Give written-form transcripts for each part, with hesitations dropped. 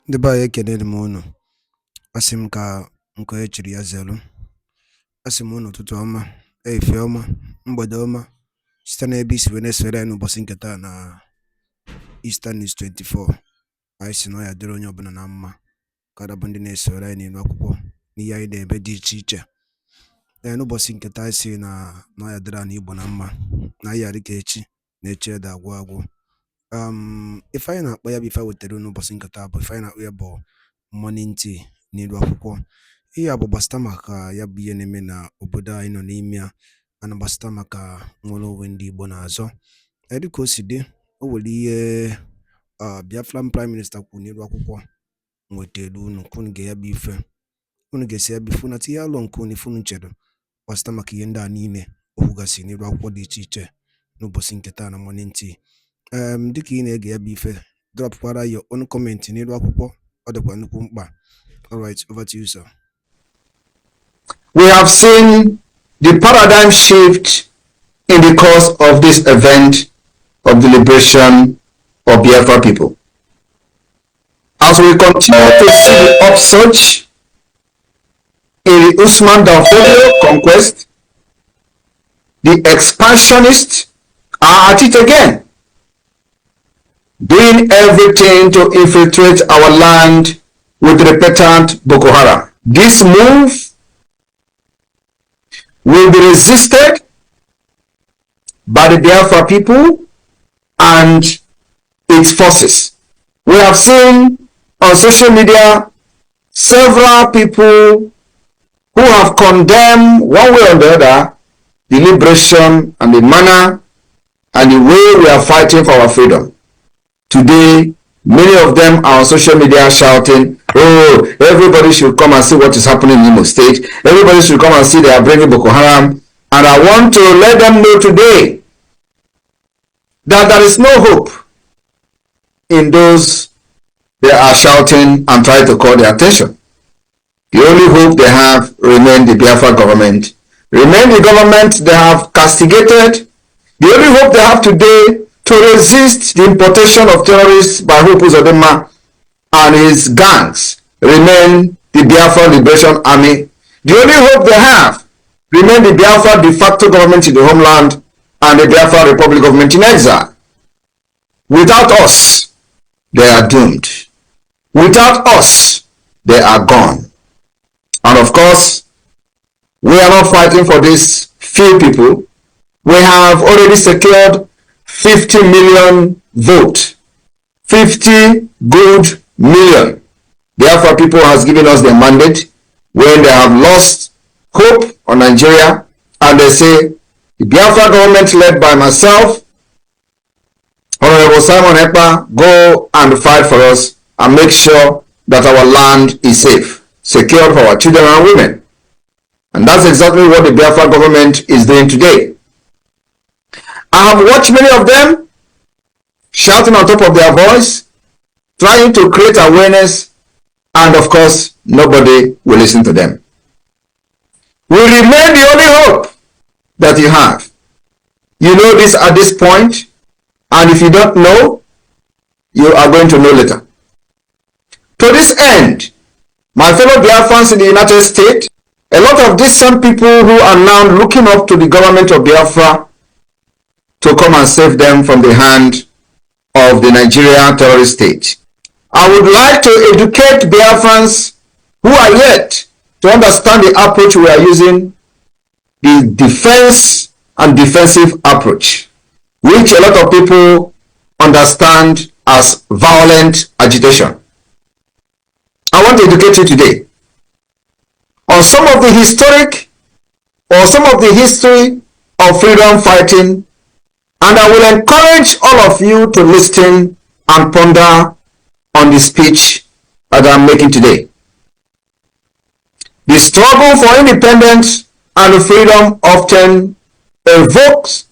Ndị be anyị ekenere m unu. Asị m ka nke onye chiri ya zelu. Asị m unu ụtụtụ ọma, ehihie ọma, mgbede ọma, site n'ebe isi wee na-esore anyị n'ụbọchị nke taa na Eastern News 24. Anyị si na ọ ya dịrị onye ọbụla na mma ka bụ ndị na-esore anyị n'ilu akwụkwọ n'ihe anyị na-ebe dị iche iche. N'ụbọchị nke taa anyị si na ọ ya dịrị anyị Igbo na mma, na anyị yarị ka echi na echi ede agwụ agwụ. Ife anyị na-akpọ ya bụ ife wetara n'ụbọchị nke taa bụ ife anyị na-akpọ ya bụ morning tea n'ilu akwụkwọ. Ihe a bụ gbasịta maka ya bụ ihe na-eme na obodo anyị nọ n'ime ya, ana gbasịta maka nwere onwe ndị Igbo na-azọ. Dịka o si dị, o nwere ihe Biafran Prime Minister kwuru n'ilu akwụkwọ nwetara unu ka unu ga ya bụ ife, unu ga-esi ya bụ ife na tinye alụ nke unu ife unu chere gbasịta maka ihe ndị a niile o kwugasị n'ilu akwụkwọ dị iche iche n'ụbọchị nke taa na morning tea. Dịka ị na-ege ya bụ ife, dropkwara your own comment n'ilu akwụkwọ, ọ dịkwa nnukwu mkpa. All right, over to you, sir. We have seen the paradigm shift in the course of this event of the liberation of Biafra people. As we continue to see the upsurge in the Usman Danfodio conquest, the expansionists are at it again, doing everything to infiltrate our land with repentant Boko Haram. This move will be resisted by the Biafra people and its forces. We have seen on social media several people who have condemned one way or the other the liberation and the manner and the way we are fighting for our freedom. Today, many of them are on social media shouting, oh, everybody should come and see what is happening in Imo State. Everybody should come and see they are bringing Boko Haram. And I want to let them know today that there is no hope in those they are shouting and trying to call their attention. The only hope they have remain the Biafra government. Remain the government they have castigated. The only hope they have today to resist the importation of terrorists by Hopu Uzodinma and his gangs remain the Biafra Liberation Army. The only hope they have remain the Biafra de facto government in the homeland and the Biafra Republic government in exile. Without us, they are doomed. Without us, they are gone. And of course, we are not fighting for these few people. We have already secured 50 million vote. 50 good million. Therefore, people has given us the mandate when they have lost hope on Nigeria, and they say the Biafra government led by myself, Honorable Simon EKPA, go and fight for us and make sure that our land is safe, secure for our children and women. And that's exactly what the Biafra government is doing today. I have watched many of them shouting on top of their voice, trying to create awareness, and of course, nobody will listen to them. We remain the only hope that you have. You know this at this point, and if you don't know, you are going to know later. To this end, my fellow Biafrans in the United States, a lot of these same people who are now looking up to the government of Biafra to come and save them from the hand of the Nigerian terrorist state. I would like to educate Biafrans who are yet to understand the approach we are using, the defense and defensive approach, which a lot of people understand as violent agitation. I want to educate you today on some of the historic or some of the history of freedom fighting, and I will encourage all of you to listen and ponder on the speech that I'm making today. The struggle for independence and freedom often evokes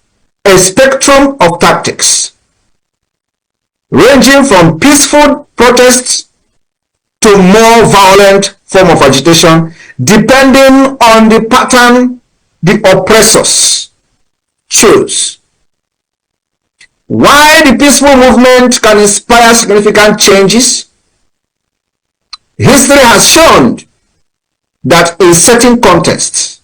a spectrum of tactics, ranging from peaceful protests to more violent form of agitation, depending on the pattern the oppressors choose. While the peaceful movement can inspire significant changes, History has shown that in certain contexts,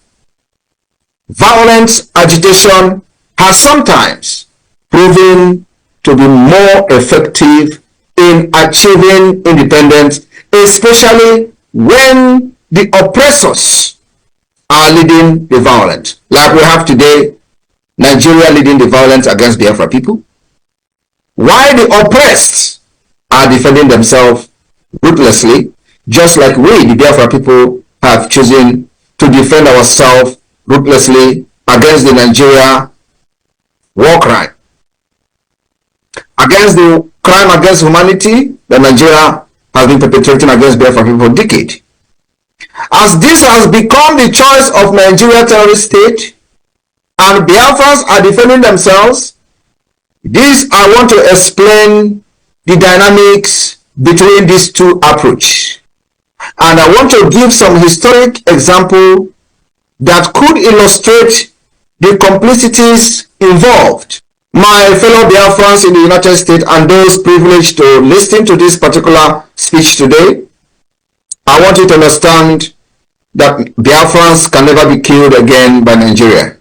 violent agitation has sometimes proven to be more effective in achieving independence, especially when the oppressors are leading the violence. Like we have today, Nigeria leading the violence against Biafra people, while the oppressed are defending themselves ruthlessly, just like we, the Biafra people, have chosen to defend ourselves ruthlessly against the Nigeria war crime, against the crime against humanity that Nigeria has been perpetrating against Biafra people for decades. As this has become the choice of Nigeria terrorist state, and Biafrans are defending themselves, this I want to explain the dynamics between these two approaches. And I want to give some historic example that could illustrate the complicities involved. My fellow Biafrans in the United States and those privileged to listen to this particular speech today, I want you to understand that Biafrans can never be killed again by Nigeria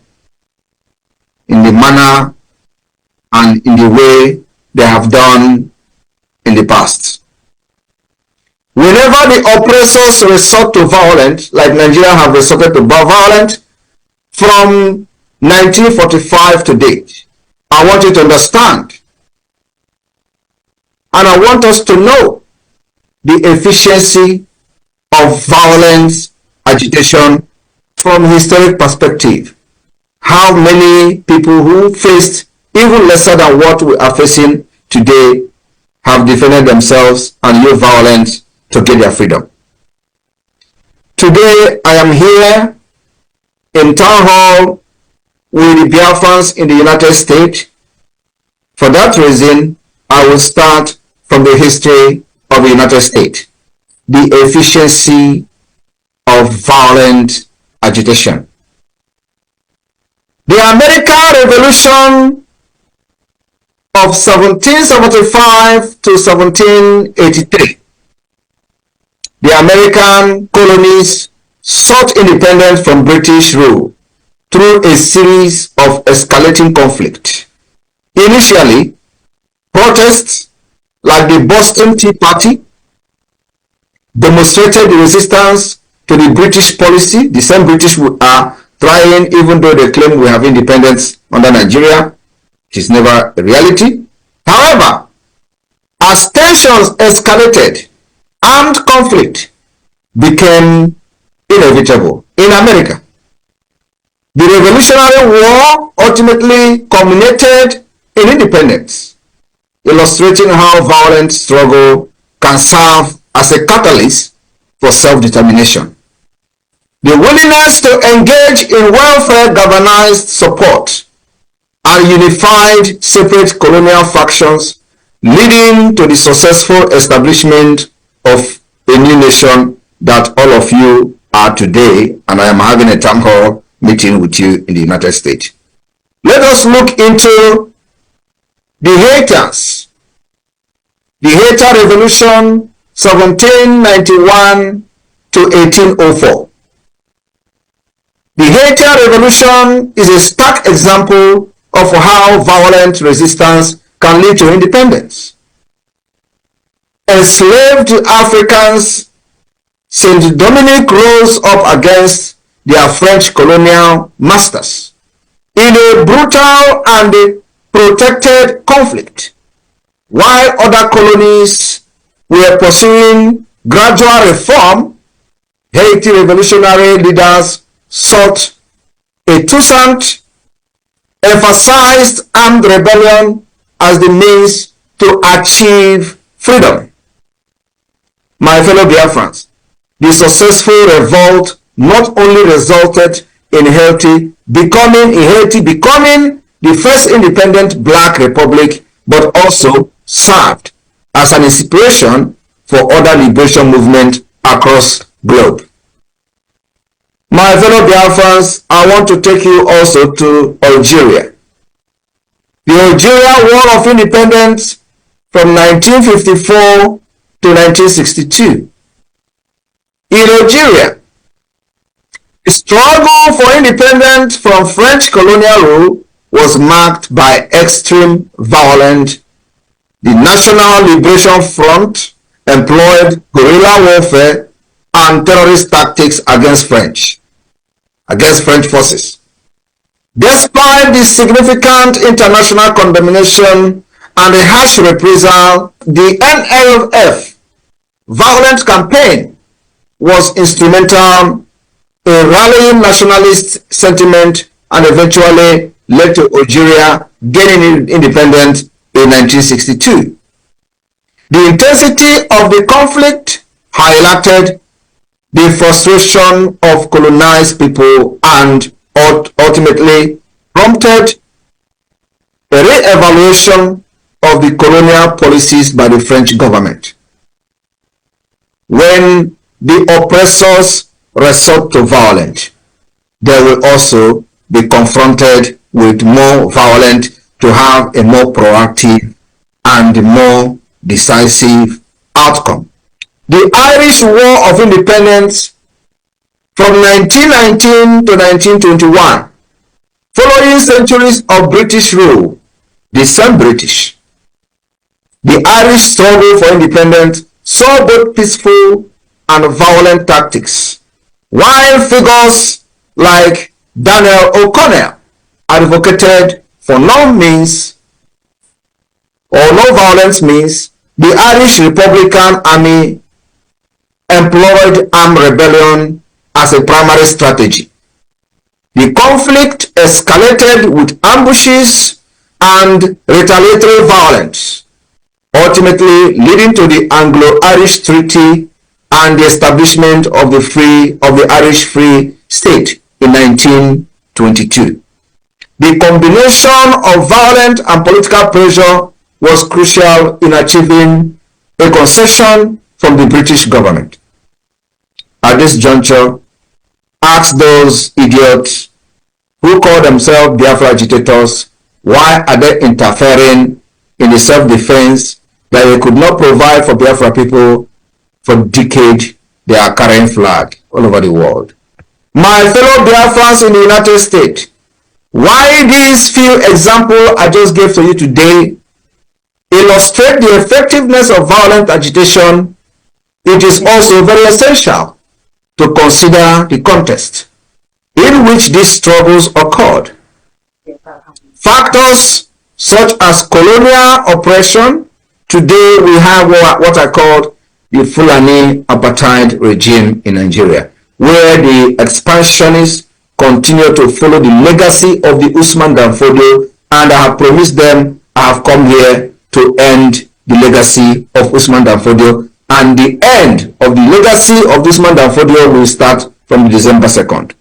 in the manner and in the way they have done in the past. Whenever the oppressors resort to violence, like Nigeria have resorted to violence from 1945 to date, I want you to understand, and I want us to know the efficiency of violence agitation from a historic perspective. How many people who faced even lesser than what we are facing today have defended themselves and used violence to get their freedom. Today I am here in town hall with the Biafrans in the United States. For that reason, I will start from the history of the United States, the efficiency of violent agitation. The American Revolution of 1775 to 1783. The American colonies sought independence from British rule through a series of escalating conflict. Initially, protests like the Boston Tea Party demonstrated the resistance to the British policy. The same British are trying, even though they claim we have independence under Nigeria, it is never a reality. However, as tensions escalated, armed conflict became inevitable in America. The Revolutionary War ultimately culminated in independence, illustrating how violent struggle can serve as a catalyst for self-determination. The willingness to engage in welfare-galvanized support and unified separate colonial factions, leading to the successful establishment of a new nation that all of you are today, and I am having a town hall meeting with you in the United States. Let us look into the haters. The Hater Revolution 1791 to 1804. The Haitian Revolution is a stark example of how violent resistance can lead to independence. Enslaved Africans, Saint Dominic rose up against their French colonial masters in a brutal and protracted conflict, while other colonies were pursuing gradual reform. Haiti revolutionary leaders sought a toussaint, emphasized armed rebellion as the means to achieve freedom. My fellow Biafrans, the successful revolt not only resulted in Haiti becoming the first independent black republic, but also served as an inspiration for other liberation movements across the globe. My fellow Biafrans, I want to take you also to Algeria. The Algeria War of Independence from 1954 to 1962. In Algeria, the struggle for independence from French colonial rule was marked by extreme violence. The National Liberation Front employed guerrilla warfare and terrorist tactics against French forces. Despite the significant international condemnation and the harsh reprisal, the NLF violent campaign was instrumental in rallying nationalist sentiment and eventually led to Algeria gaining independence in 1962. The intensity of the conflict highlighted the frustration of colonized people and ultimately prompted a re-evaluation of the colonial policies by the French government. When the oppressors resort to violence, they will also be confronted with more violence to have a more proactive and more decisive outcome. The Irish War of Independence from 1919 to 1921, following centuries of British rule, the same British. The Irish struggle for independence saw both peaceful and violent tactics, while figures like Daniel O'Connell advocated for no violence means. The Irish Republican Army employed armed rebellion as a primary strategy. The conflict escalated with ambushes and retaliatory violence, ultimately leading to the Anglo-Irish Treaty and the establishment of the Irish Free State in 1922. The combination of violent and political pressure was crucial in achieving a concession from the British government. At this juncture, ask those idiots who call themselves Biafra agitators, why are they interfering in the self-defense that they could not provide for Biafra people for decades? They are carrying flag all over the world. My fellow Biafrans in the United States, why these few examples I just gave to you today illustrate the effectiveness of violent agitation, it is also very essential to consider the context in which these struggles occurred. Factors such as colonial oppression. Today we have what I call the Fulani apartheid regime in Nigeria, where the expansionists continue to follow the legacy of the Usman Dan Fodio, and I have promised them I have come here to end the legacy of Usman Dan Fodio, and the end of the legacy of Usman Dan Fodio will start from December 2nd.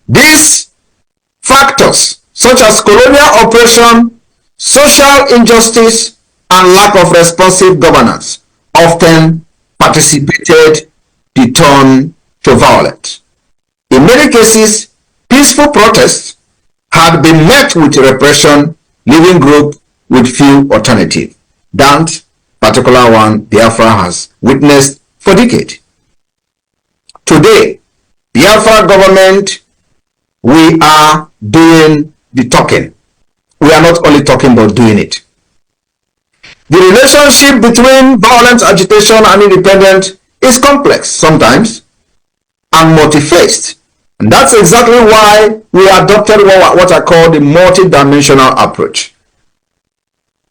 These factors such as colonial oppression, social injustice, and lack of responsive governance often participated the turn to violence. In many cases, peaceful protests had been met with repression, leaving group with few alternatives. That particular one Biafra has witnessed for decades. Today, Biafra government, we are doing the talking. We are not only talking but doing it. The relationship between violent agitation and independence is complex sometimes and multi-faced. And that's exactly why we adopted what I call the multi-dimensional approach.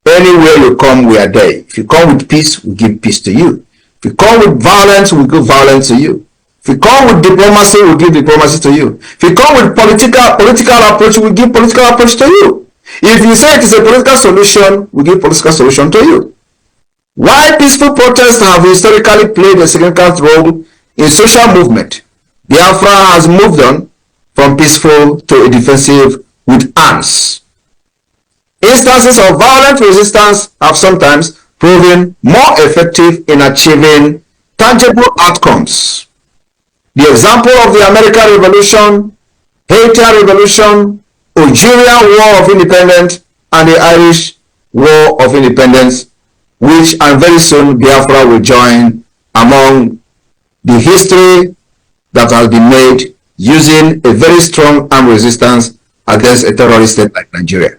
Anywhere you come, we are there. If you come with peace, we give peace to you. If you come with violence, we give violence to you. If you come with diplomacy, we give diplomacy to you. If you come with political approach, we give political approach to you. If you say it is a political solution, we give political solution to you. While peaceful protests have historically played a significant role in social movement, Biafra has moved on from peaceful to a defensive with arms. Instances of violent resistance have sometimes proven more effective in achieving tangible outcomes. The example of the American Revolution, Haitian Revolution, Algerian War of Independence, and the Irish War of Independence, which and very soon Biafra will join among the history that has been made using a very strong armed resistance against a terrorist state like Nigeria.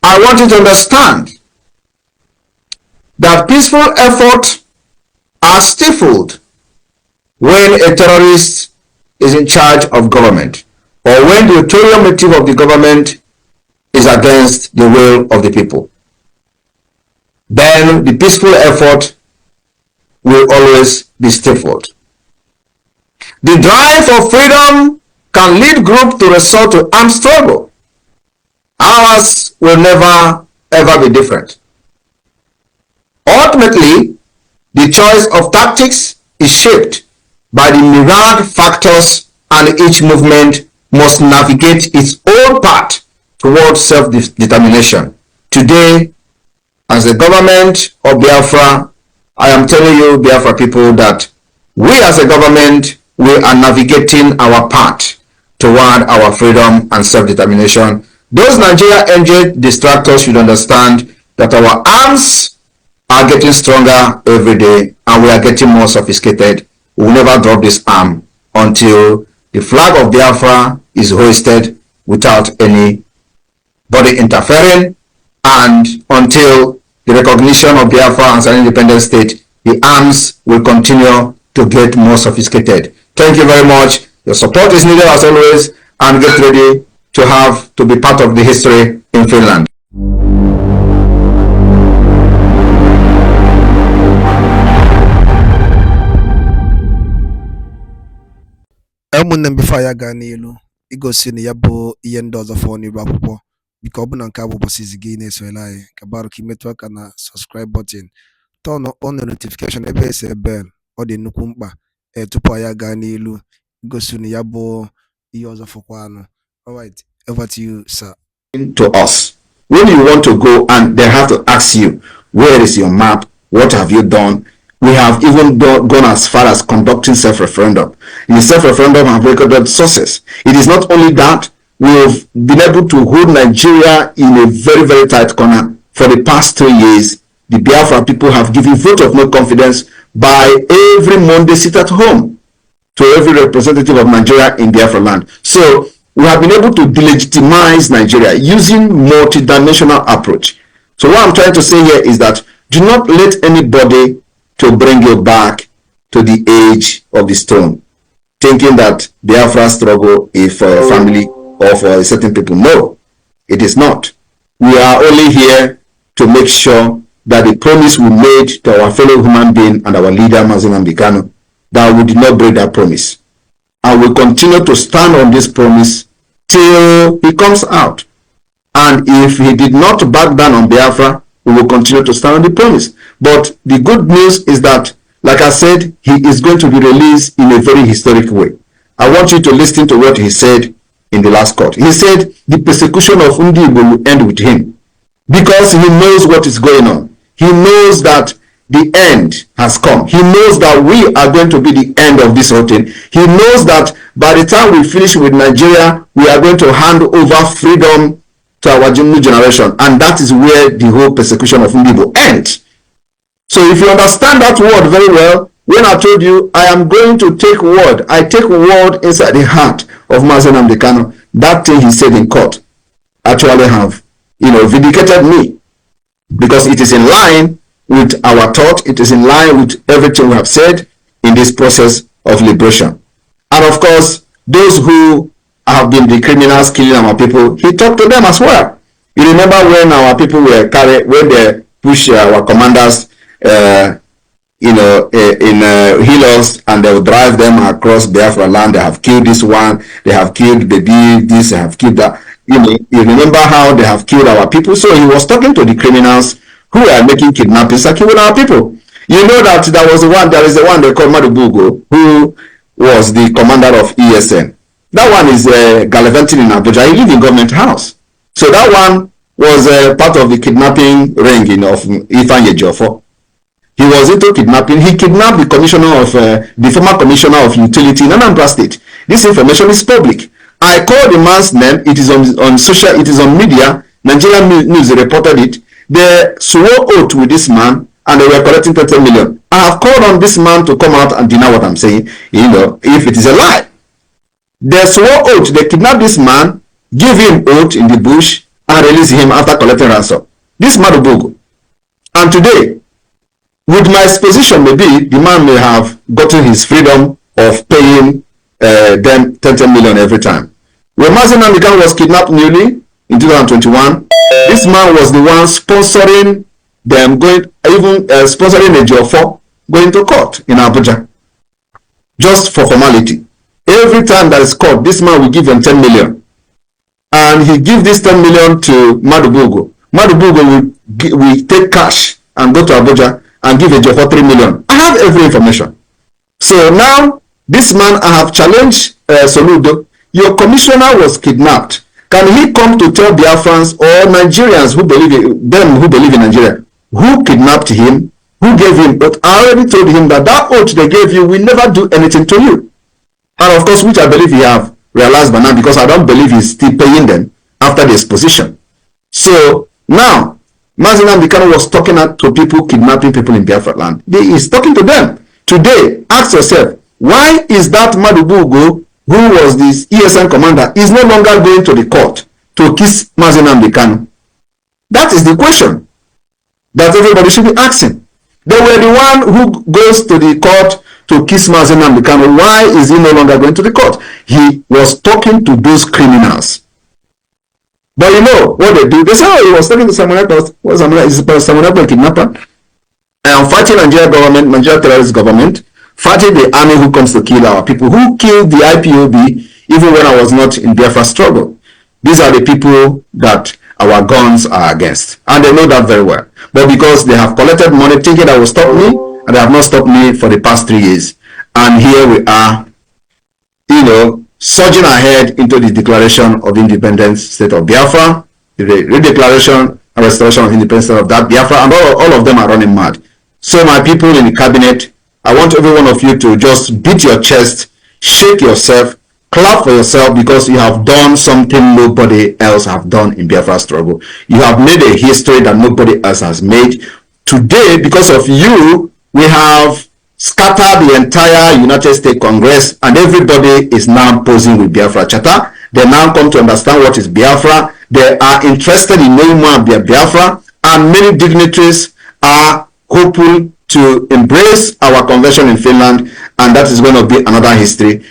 I want you to understand that peaceful efforts are stifled when a terrorist is in charge of government, or when the ulterior motive of the government is against the will of the people. Then the peaceful effort will always be stifled. The drive for freedom can lead groups to resort to armed struggle. Ours will never ever be different. Ultimately, the choice of tactics is shaped by the myriad factors, and each movement must navigate its own path towards self-determination. Today, as the government of Biafra, I am telling you, Biafra people, that we as a government, we are navigating our path toward our freedom and self-determination. Those Nigeria NJ distractors should understand that our arms are getting stronger every day, and we are getting more sophisticated. We will never drop this arm until the flag of Biafra is hoisted without anybody interfering, and until the recognition of Biafra as an independent state, the arms will continue to get more sophisticated. Thank you very much. Your support is needed as always, and get ready to be part of the history in Finland. ụmụnne m bifo ya gaa n'elu igosi na ya bụ ihe ndị ọzọ fọ n'iru akwụkwọ, biko ọ bụ na nke a bụ ụbọchị izi gị na-esoyela anyị, ka barụ ka imetụ aka na subscribe button, turn on notification ebe ese bell. Ọ dị nnukwu mkpa tupu anyị gaa n'elu igosi na ya bụ ihe ọzọ fọkwa anụ. All right, over to you, sir. To us, when you want to go and they have to ask you, where is your map? What have you done? We have even gone as far as conducting self-referendum. In the self-referendum have recorded sources. It is not only that, we have been able to hold Nigeria in a very, very tight corner. For the past 3 years, the Biafra people have given vote of no confidence by every Monday sit at home to every representative of Nigeria in Biafra land. So we have been able to delegitimize Nigeria using multidimensional approach. So what I'm trying to say here is that do not let anybody to bring you back to the age of the stone, thinking that Biafra struggle is for a family or for a certain people. No, it is not. We are only here to make sure that the promise we made to our fellow human being and our leader, Mazen Ambikano, that we did not break that promise. And we continue to stand on this promise till he comes out. And if he did not back down on Biafra, we will continue to stand on the promise. But the good news is that, like I said, he is going to be released in a very historic way. I want you to listen to what he said in the last court. He said the persecution of Ndibo will end with him because he knows what is going on. He knows that the end has come. He knows that we are going to be the end of this whole thing. He knows that by the time we finish with Nigeria, we are going to hand over freedom to our new generation. And that is where the whole persecution of Ndibo ends. So if you understand that word very well, when I told you I am going to take word, I take word inside the heart of Mazen Ambikano, that thing he said in court actually have, vindicated me, because it is in line with our thought, it is in line with everything we have said in this process of liberation. And of course, those who have been the criminals killing our people, he talked to them as well. You remember when our people were carried, when they pushed our commanders in healers, and they will drive them across Biafra land. They have killed this one, they have killed baby this, they have killed that. You remember how they have killed our people. So he was talking to the criminals who are making kidnappings and killing our people. You know that there is the one they call Madubugo, who was the commander of ESN. That one is gallivanting in Abuja. He lived in government house. So that one was part of the kidnapping ring of Ifanye Jofo. He was into kidnapping. He kidnapped the the former commissioner of utility in Anambra State. This information is public. I called the man's name. It is on social. It is on media. Nigerian news reported it. They swore oath with this man, and they were collecting 30 million. I have called on this man to come out and deny what I'm saying, if it is a lie. They swore oath. They kidnapped this man, give him oath in the bush, and release him after collecting ransom. This Madubugu. And today, with my exposition, maybe the man may have gotten his freedom of paying them 10 million every time. When Mazi Nnamdi Kanu was kidnapped newly in 2021, this man was the one sponsoring them sponsoring a Ejiofor going to court in Abuja, just for formality. Every time that is court, this man will give them 10 million. And he give this 10 million to Madubugu. Madubugu will take cash and go to Abuja and give Ejiofor 3 million. I have every information. So now, this man, I have challenged Soludo. Your commissioner was kidnapped. Can he come to tell Biafrans or Nigerians who believe in Nigeria, who kidnapped him, who gave him oath? I already told him that oath they gave you will never do anything to you. And of course, which I believe he have realized by now, because I don't believe he's still paying them after the exposition. So now, Mazi Nnamdi Kanu was talking to people kidnapping people in Biafra land. He is talking to them. Today, ask yourself, why is that Madubugu, who was this ESN commander, is no longer going to the court to kiss Mazi Nnamdi Kanu? That is the question that everybody should be asking. They were the one who goes to the court to kiss Mazi Nnamdi Kanu. Why is he no longer going to the court? He was talking to those criminals. But you know what they do? They say, oh, he was talking to Samuel Ekpa. What is Samuel Ekpa a kidnapper? Fighting Nigeria government, Nigeria terrorist government, fighting the army who comes to kill our people, who killed the IPOB even when I was not in Biafra struggle. These are the people that our guns are against. And they know that very well. But because they have collected money thinking that will stop me, and they have not stopped me for the past 3 years. And here we are, surging ahead into the declaration of independence state of Biafra, the redeclaration and restoration of independence of that Biafra, and all of them are running mad. So my people in the cabinet, I want every one of you to just beat your chest, shake yourself, clap for yourself, because you have done something nobody else have done in Biafra struggle. You have made a history that nobody else has made. Today, because of you, we have scattered the entire United States Congress, and everybody is now posing with Biafra Charter. They now come to understand what is Biafra. They are interested in knowing more about Biafra, and many dignitaries are hopeful to embrace our convention in Finland, and that is going to be another history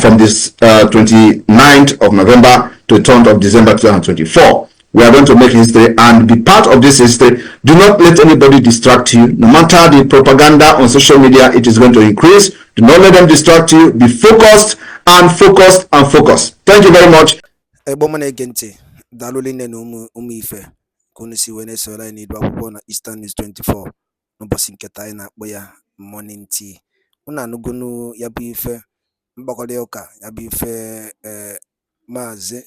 from this 29th of November to 10th of December 2024. We are going to make history and be part of this history. Do not let anybody distract you. No matter the propaganda on social media, it is going to increase. Do not let them distract you. Be focused and focused and focused. Thank you very much. Eastern News 24 n'ụbọchị nketa anyị na-akpọ ya morning tea. Unu anụgonu ya bụ ife mgbakọrịta ụka ya bụ ife Maazị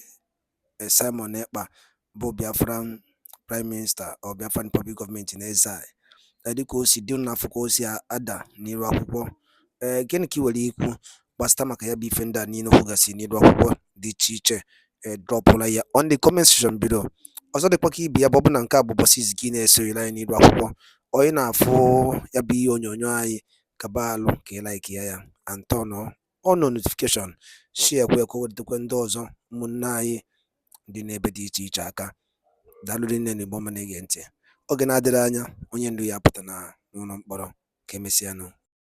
Simon Ekpa bụ Biafran Prime Minister or Biafran Public Government in exile. Dịka o si dị n'afọ ka o si ada n'iru akwụkwọ. Gịnị ka i nwere ikwu gbasara maka ya bụ ife ndị a niile kwugasị n'iru akwụkwọ dị iche iche dropụla ya on the comment section below. Ọzọ dịkwa ka ibe ya bụ na nke a bụ ụbọchị izizi gị na-esoghịla anyị n'iru akwụkwọ, onye na-afụ ya bụ ihe onyonyo anyị kaba alụ ka ị like ya and turn on notification, share kwa ka o wetakwa ndị ọzọ ụmụnne anyị dị n'ebe dị iche iche aka. Daalụ nne n'Igbo ọma na-ege ntị. Oge na-adịrị anya onye ndu ya pụta na n'ụlọ mkpọrọ. Ka emesịanụ.